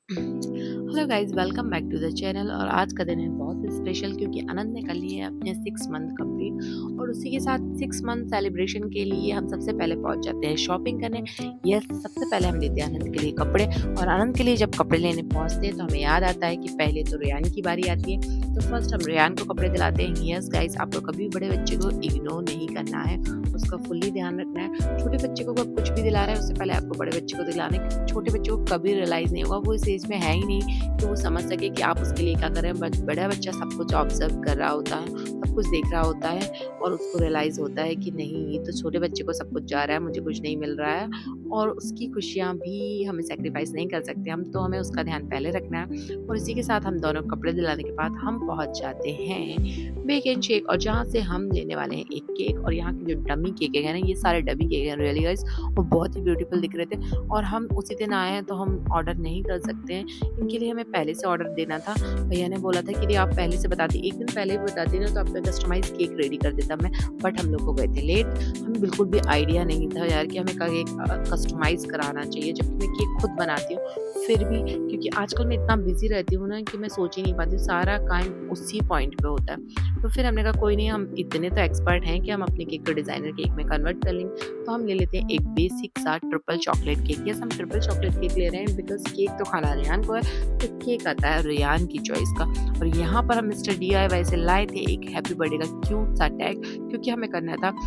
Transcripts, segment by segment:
Hello guys, welcome back to the channel. और आज का दिन है बहुत स्पेशल क्योंकि अनंत ने कर लिए है अपने 6 मंथ कंप्लीट। और उसी के साथ 6 मंथ सेलिब्रेशन के लिए हम सबसे पहले पहुंच जाते हैं शॉपिंग करने। यस, सबसे पहले हम लेते हैं अनंत के लिए कपड़े। और अनंत के लिए जब कपड़े लेने पहुंचते हैं तो हमें याद आता है कि पहले तो रेयान की बारी आती है। तो फर्स्ट हम रेयान को कपड़े दिलाते हैं। यस गाइस, आपको कभी बड़े बच्चे को इग्नोर नहीं करना है, उसका फुल्ली ध्यान रखना है। छोटे बच्चे को आप कुछ भी दिला रहे हैं उससे पहले आपको बड़े बच्चे को दिलाने। छोटे बच्चे को कभी रियलाइज नहीं होगा, वो इस एज में है ही नहीं कि वो समझ सके कि आप उसके लिए क्या कर रहे हैं। बट बड़ा बच्चा सब कुछ ऑब्जर्व कर रहा होता है, सब कुछ देख रहा होता है और उसको रियलाइज होता है कि नहीं, ये तो छोटे बच्चे को सब कुछ जा रहा है, मुझे कुछ नहीं मिल रहा है। और उसकी खुशियाँ भी हमें सेक्रीफाइस नहीं कर सकते हम, तो हमें उसका ध्यान पहले रखना है। और इसी के साथ हम दोनों कपड़े दिलाने के बाद हम पहुंच जाते हैं बेक एंड शेक, और जहाँ से हम लेने वाले हैं एक केक। और यहाँ के जो डमी केक है ना, ये सारे डमी केक हैं रियली गाइस, वो बहुत ही ब्यूटीफुल दिख रहे थे। और हम उसी दिन आए हैं तो हम ऑर्डर नहीं कर सकते हैं, इनके लिए हमें पहले से ऑर्डर देना था। भैया ने बोला था कि आप पहले से बता दी, एक दिन पहले भी बताती ना तो आपका कस्टमाइज केक रेडी कर देता मैं। बट हम लोग को गए थे लेट, हमें बिल्कुल भी आइडिया नहीं था यार कि हमें केक कस्टमाइज कराना चाहिए, जबकि मैं केक खुद बनाती हूँ। फिर भी क्योंकि आजकल मैं इतना बिजी रहती हूँ ना कि मैं सोच ही नहीं पाती, सारा काम उसी पॉइंट पे होता है। तो फिर हमने कहा कोई नहीं, हम इतने तो एक्सपर्ट हैं कि हम अपने केक को डिज़ाइनर केक में कन्वर्ट कर लेंगे। तो हम ले लेते हैं एक बेसिक सा ट्रिपल चॉकलेट केक। यस, हम ट्रिपल चॉकलेट केक ले रहे हैं बिकॉज केक तो खाना रेयान को है, तो केक आता है रेयान की चॉइस का। और यहाँ पर हम मिस्टर DIY से लाए थे एक हैप्पी बर्थडे का क्यूट सा टैग, क्योंकि हमें करना था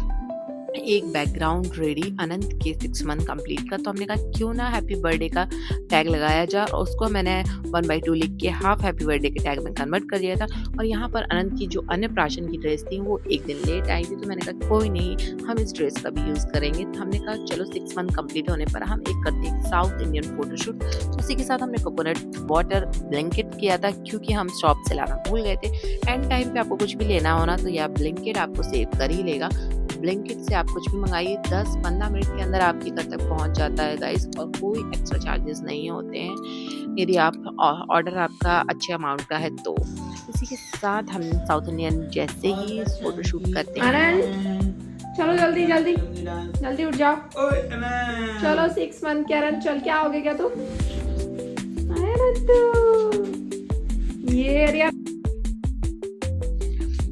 एक बैकग्राउंड रेडी अनंत के 6 मंथ कंप्लीट का। तो हमने कहा क्यों ना हैप्पी बर्थडे का टैग लगाया जाए, और उसको मैंने 1/2 लिख के हाफ हैप्पी बर्थडे के टैग में कन्वर्ट कर दिया था। और यहाँ पर अनंत की जो अन्नप्राशन की ड्रेस थी वो एक दिन लेट आई थी, तो मैंने कहा कोई नहीं, हम इस ड्रेस का भी यूज़ करेंगे। तो हमने कहा चलो 6 मंथ कंप्लीट होने पर हम एक करते हैं साउथ इंडियन फोटोशूट। तो उसी के साथ हमने कोकोनट वाटर ब्लैंकेट किया था, क्योंकि हम शॉप से लाना भूल गए थे। एंड टाइम पे आपको कुछ भी लेना होना तो यह ब्लैंकेट आपको सेव कर ही लेगा। ब्लिंकिट से आप कुछ भी मंगाइए, 10-15 मिनट के अंदर आपके घर तक पहुंच जाता है गाइस, और कोई एक्स्ट्रा चार्जेस नहीं होते हैं यदि आप ऑर्डर आपका अच्छे अमाउंट का है तो। इसी के साथ हम साउथ इंडियन जैसे ही फोटोशूट करते हैं। आनंद, चलो जल्दी जल्दी जल्दी उठ जाओ। चलो 6 मंथ के आनंद, चल क्या हो गया क्या तू? आनंद, ये अरे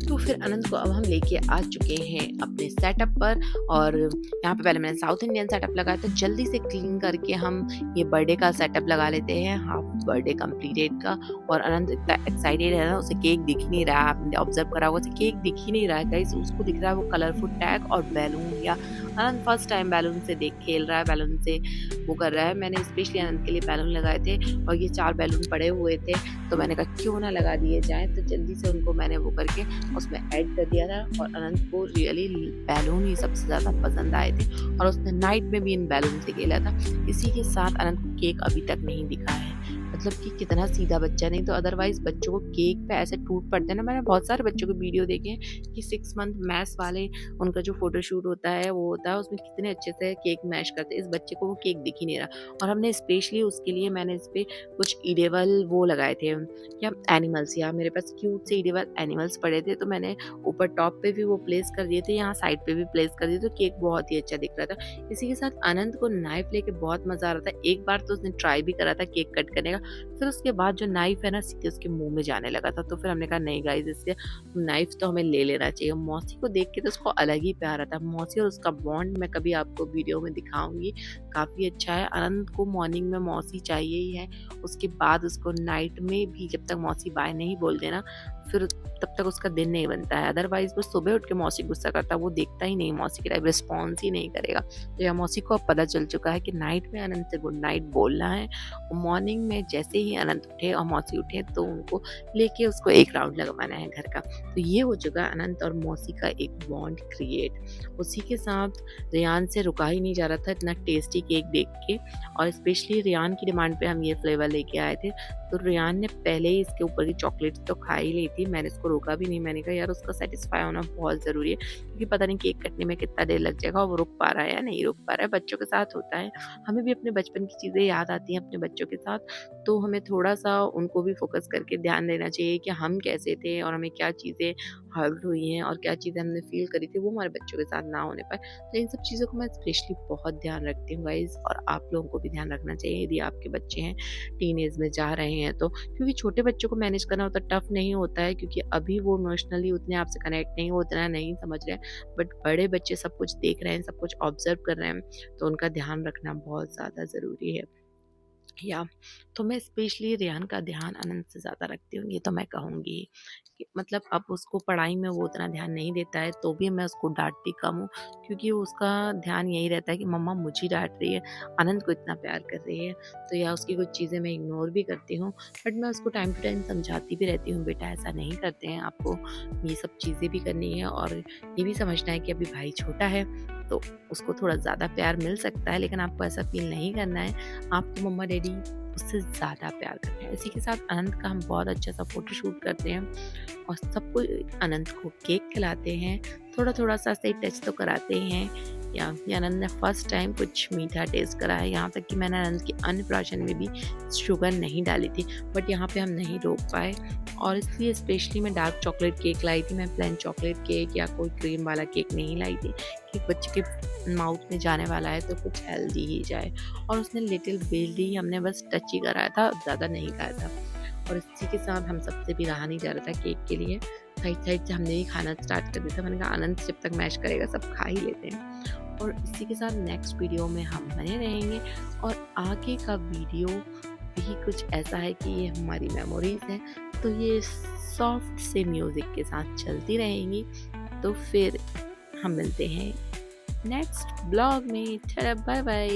तो फिर अनंत को अब हम लेके आ चुके हैं अपने सेटअप पर। और यहाँ पे पहले मैंने साउथ इंडियन सेटअप लगाया, तो जल्दी से क्लीन करके हम ये बर्थडे का सेटअप लगा लेते हैं, हाफ बर्थडे कंप्लीटेड का। और अनंत इतना एक्साइटेड है ना, उसे केक दिख ही नहीं रहा है, आपने ऑब्जर्व करा होगा, उसे केक दिख ही नहीं रहा है गाइस, उसको दिख रहा है वो कलरफुल टैग और बैलून। या अनंत फर्स्ट टाइम बैलून से देख खेल रहा है, बैलून से वो कर रहा है। मैंने स्पेशली अनंत के लिए बैलून लगाए थे और ये 4 बैलून पड़े हुए थे, तो मैंने कहा क्यों ना लगा दिए जाए। तो जल्दी से उनको मैंने वो करके उसमें ऐड कर दिया था। और अनंत को रियली बैलून ही सबसे ज़्यादा पसंद आए थे, और उसने नाइट में भी इन बैलून से खेला था। इसी के साथ अनंत को केक अभी तक नहीं दिखा है, मतलब कि कितना सीधा बच्चा, नहीं तो अदरवाइज बच्चों को केक पे ऐसे टूट पड़ते हैं ना। मैंने बहुत सारे बच्चों के वीडियो देखे हैं कि 6 मंथ मैश वाले उनका जो फोटोशूट होता है वो होता है, उसमें कितने अच्छे से केक मैश करते हैं। इस बच्चे को वो केक दिख ही नहीं रहा। और हमने स्पेशली उसके लिए मैंने इस पर कुछ ईडेबल वो लगाए थे, क्या एनिमल्स, या मेरे पास क्यूट से ईडेबल एनिमल्स पड़े थे, तो मैंने ऊपर टॉप पे भी वो प्लेस कर दिए थे, यहाँ साइड पे भी प्लेस कर दिए, तो केक बहुत ही अच्छा दिख रहा था। इसी के साथ अनंत को नाइफ लेके बहुत मजा आ रहा था। एक बार तो उसने ट्राई भी करा था केक कट करने का, फिर उसके बाद जो नाइफ है ना सीधे उसके मुंह में जाने लगा था। तो फिर हमने कहा नहीं गाइस, इससे नाइफ तो हमें ले लेना चाहिए। मौसी को देख के तो उसको अलग ही प्यार आता है। मौसी और उसका बॉन्ड मैं कभी आपको वीडियो में दिखाऊंगी, काफ़ी अच्छा है। अनंत को मॉर्निंग में मौसी चाहिए ही है, उसके बाद उसको नाइट में भी, जब तक मौसी बाय नहीं बोल देना फिर तब तक उसका दिन नहीं बनता है। अदरवाइज वो सुबह उठ के मौसी गुस्सा करता है, वो देखता ही नहीं मौसी की टाइप, रिस्पॉन्स ही नहीं करेगा। तो यह मौसी को अब पता चल चुका है कि नाइट में अनंत से गुड नाइट बोलना है। और मॉर्निंग में जैसे ही अनंत उठे और मौसी उठे तो उनको लेके उसको एक राउंड लगवाना है घर का। तो ये हो चुका है अनंत और मौसी का एक बॉन्ड क्रिएट। उसी के साथ रेयान से रुका ही नहीं जा रहा था इतना टेस्टी केक देख के, और स्पेशली रेयान की डिमांड पे हम ये फ्लेवर लेके आए थे। तो रेयान ने पहले ही इसके ऊपर की चॉकलेट्स तो खा ही ली थी, मैंने इसको रोका भी नहीं। मैंने कहा यार उसका सेटिस्फाई होना बहुत ज़रूरी है, क्योंकि पता नहीं केक कटने में कितना देर लग जाएगा, और वो रुक पा रहा है या नहीं रुक पा रहा है। बच्चों के साथ होता है, हमें भी अपने बचपन की चीज़ें याद आती हैं अपने बच्चों के साथ। तो हमें थोड़ा-सा उनको भी फ़ोकस करके ध्यान देना चाहिए कि हम कैसे थे और हमें क्या चीज़ें हर्ट हुई हैं और क्या चीज़ें हमने फ़ील करी थी, वो हमारे बच्चों के साथ ना होने पाए। तो इन सब चीज़ों को मैं स्पेशली बहुत ध्यान रखती हूँ गाइज़, और आप लोगों को भी ध्यान रखना चाहिए यदि आपके बच्चे हैं, टीनेज में जा रहे हैं तो। क्योंकि छोटे बच्चों को मैनेज करना उतना टफ़ नहीं होता है, क्योंकि अभी वो इमोशनली उतने आपसे कनेक्ट नहीं हो, उतना नहीं समझ रहे हैं। बट बड़े बच्चे सब कुछ देख रहे हैं, सब कुछ ऑब्ज़र्व कर रहे हैं, तो उनका ध्यान रखना बहुत ज़्यादा ज़रूरी है। या तो मैं स्पेशली रेहान का ध्यान अनंत से ज़्यादा रखती हूँ, ये तो मैं कहूँगी कि मतलब अब उसको पढ़ाई में वो उतना ध्यान नहीं देता है, तो भी मैं उसको डाँटती कम हूँ, क्योंकि उसका ध्यान यही रहता है कि मम्मा मुझे डाँट रही है, अनंत को इतना प्यार कर रही है। तो या उसकी कुछ चीज़ें मैं इग्नोर भी करती हूँ, बट मैं उसको टाइम टू टाइम समझाती भी रहती हूँ, बेटा ऐसा नहीं करते हैं, आपको ये सब चीज़ें भी करनी है और ये भी समझना है कि अभी भाई छोटा है, तो उसको थोड़ा ज़्यादा प्यार मिल सकता है, लेकिन आपको ऐसा फ़ील नहीं करना है। आपको मम्मा डैडी उससे ज़्यादा प्यार करते हैं। इसी के साथ अनंत का हम बहुत अच्छा सा फ़ोटोशूट करते हैं और सबको अनंत को केक खिलाते हैं, थोड़ा-थोड़ा सा सही टच तो कराते हैं। या कि अनंत ने फर्स्ट टाइम कुछ मीठा टेस्ट करा है, यहाँ तक कि मैंने अनंत की अन्नप्राशन में भी शुगर नहीं डाली थी, बट यहाँ पे हम नहीं रोक पाए और इसलिए स्पेशली मैं डार्क चॉकलेट केक लाई थी। मैं प्लेन चॉकलेट केक या कोई क्रीम वाला केक नहीं लाई थी कि बच्चे के माउथ में जाने वाला है तो कुछ हेल्दी ही जाए। और उसने लिटिल बिट ही हमने बस टच ही कराया था, ज़्यादा नहीं खाया था। और इसी के साथ हम सबसे भी रहा नहीं जा रहा था केक के लिए, साइड से हमने ही खाना स्टार्ट कर दिया था। मैंने कहा आनंद जब तक मैश करेगा सब खा ही लेते हैं। और इसी के साथ नेक्स्ट वीडियो में हम बने रहेंगे और आगे का वीडियो भी कुछ ऐसा है कि ये हमारी मेमोरीज हैं, तो ये सॉफ्ट से म्यूज़िक के साथ चलती रहेंगी। तो फिर हम मिलते हैं नेक्स्ट ब्लॉग में। Tata bye bye.